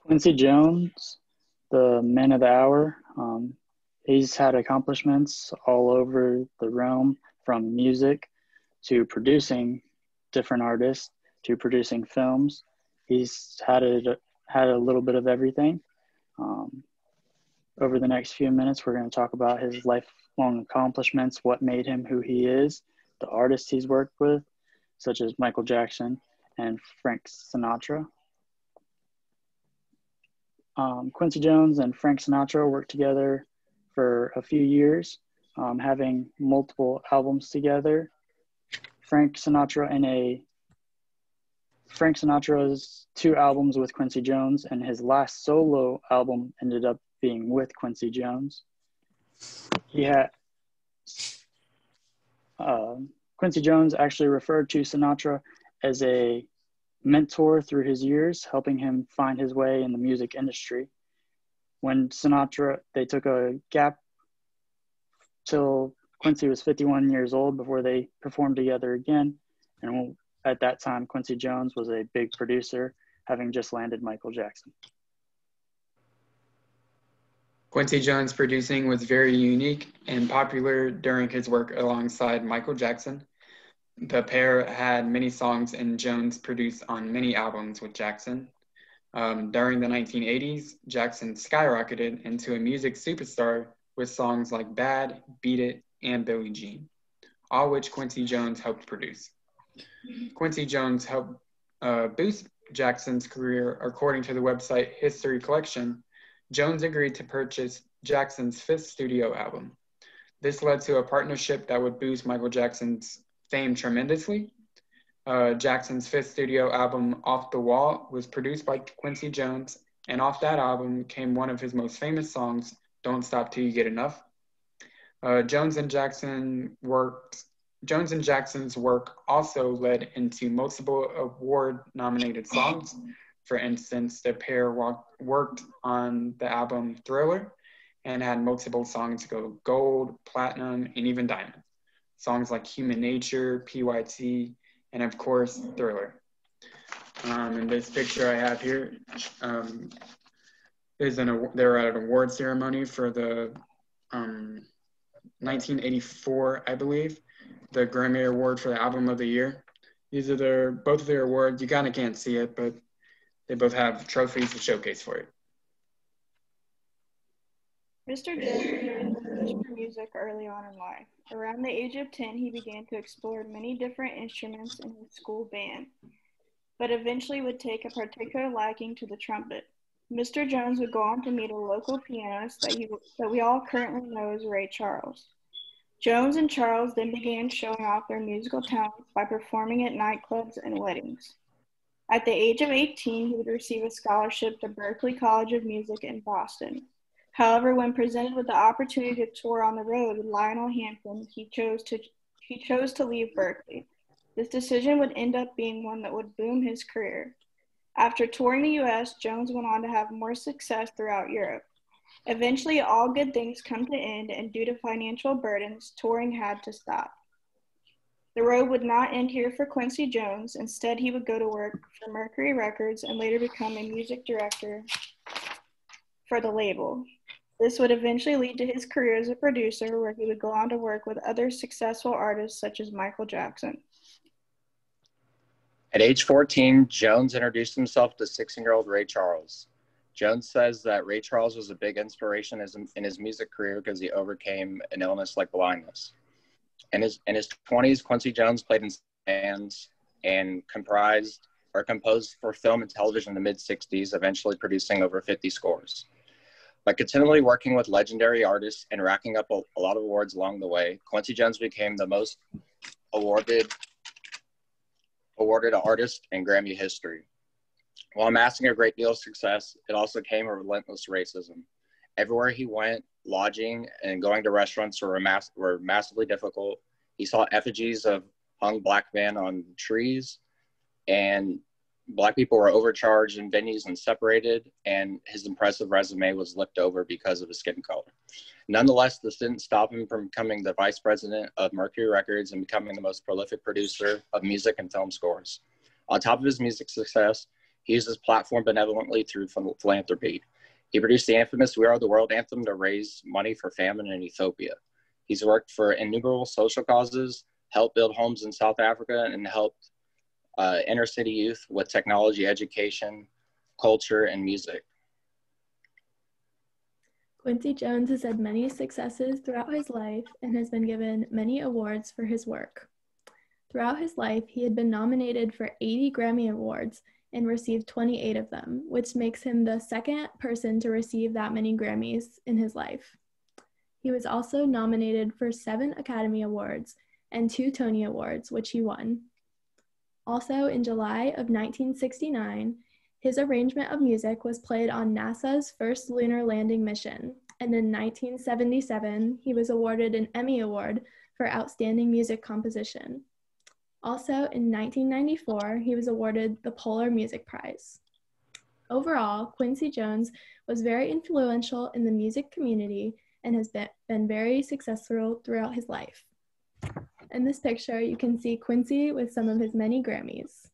Quincy Jones, the man of the hour. He's had accomplishments all over the realm, from music to producing different artists to producing films. He's had a little bit of everything. Um, Over the next few minutes, we're going to talk about his lifelong accomplishments, what made him who he is, the artists he's worked with, such as Michael Jackson and Frank Sinatra. Quincy Jones and Frank Sinatra worked together for a few years, having multiple albums together. Frank Sinatra's two albums with Quincy Jones, and his last solo album ended up being with Quincy Jones. He had Quincy Jones actually referred to Sinatra as a mentor through his years, helping him find his way in the music industry. When they took a gap till Quincy was 51 years old before they performed together again. And at that time, Quincy Jones was a big producer, having just landed Michael Jackson. Quincy Jones' producing was very unique and popular during his work alongside Michael Jackson. The pair had many songs, and Jones produced on many albums with Jackson. During the 1980s, Jackson skyrocketed into a music superstar with songs like Bad, Beat It, and Billie Jean, all which Quincy Jones helped produce. Quincy Jones helped boost Jackson's career. According to the website History Collection, Jones agreed to purchase Jackson's fifth studio album. This led to a partnership that would boost Michael Jackson's fame tremendously. Jackson's fifth studio album, Off the Wall, was produced by Quincy Jones, and off that album came one of his most famous songs, Don't Stop Till You Get Enough. Jones and Jackson's work also led into multiple award-nominated songs. For instance, the pair worked on the album Thriller and had multiple songs go gold, platinum, and even diamond. Songs like Human Nature, PYT, and of course, Thriller. And this picture I have here they're at an award ceremony for the 1984, I believe, the Grammy Award for the Album of the Year. These are both of their awards. You kind of can't see it, but they both have trophies to showcase for it. Mr. Jones was for music early on in life. Around the age of 10, he began to explore many different instruments in his school band, but eventually would take a particular liking to the trumpet. Mr. Jones would go on to meet a local pianist that we all currently know as Ray Charles. Jones and Charles then began showing off their musical talents by performing at nightclubs and weddings. At the age of 18, he would receive a scholarship to Berklee College of Music in Boston. However, when presented with the opportunity to tour on the road with Lionel Hampton, he chose to leave Berklee. This decision would end up being one that would boom his career. After touring the U.S., Jones went on to have more success throughout Europe. Eventually, all good things come to end, and due to financial burdens, touring had to stop. The road would not end here for Quincy Jones. Instead, he would go to work for Mercury Records and later become a music director for the label. This would eventually lead to his career as a producer, where he would go on to work with other successful artists such as Michael Jackson. At age 14, Jones introduced himself to 16-year-old Ray Charles. Jones says that Ray Charles was a big inspiration in his music career because he overcame an illness like blindness. In his 20s, Quincy Jones played in bands and composed for film and television in the mid-60s, eventually producing over 50 scores. By continually working with legendary artists and racking up a lot of awards along the way, Quincy Jones became the most awarded artist in Grammy history. While amassing a great deal of success, it also came with relentless racism. Everywhere he went, lodging and going to restaurants were massively difficult. He saw effigies of hung black men on trees, and Black people were overcharged in venues and separated, and his impressive resume was looked over because of his skin color. Nonetheless, this didn't stop him from becoming the vice president of Mercury Records and becoming the most prolific producer of music and film scores. On top of his music success, He used his platform benevolently through philanthropy. He produced the infamous We Are the World anthem to raise money for famine in Ethiopia. He's worked for innumerable social causes, helped build homes in South Africa, and helped inner city youth with technology, education, culture, and music. Quincy Jones has had many successes throughout his life and has been given many awards for his work. Throughout his life, he had been nominated for 80 Grammy Awards and received 28 of them, which makes him the second person to receive that many Grammys in his life. He was also nominated for 7 Academy Awards and 2 Tony Awards, which he won. Also, in July of 1969, his arrangement of music was played on NASA's first lunar landing mission, and in 1977, he was awarded an Emmy Award for Outstanding Music Composition. Also, in 1994, he was awarded the Polar Music Prize. Overall, Quincy Jones was very influential in the music community and has been very successful throughout his life. In this picture, you can see Quincy with some of his many Grammys.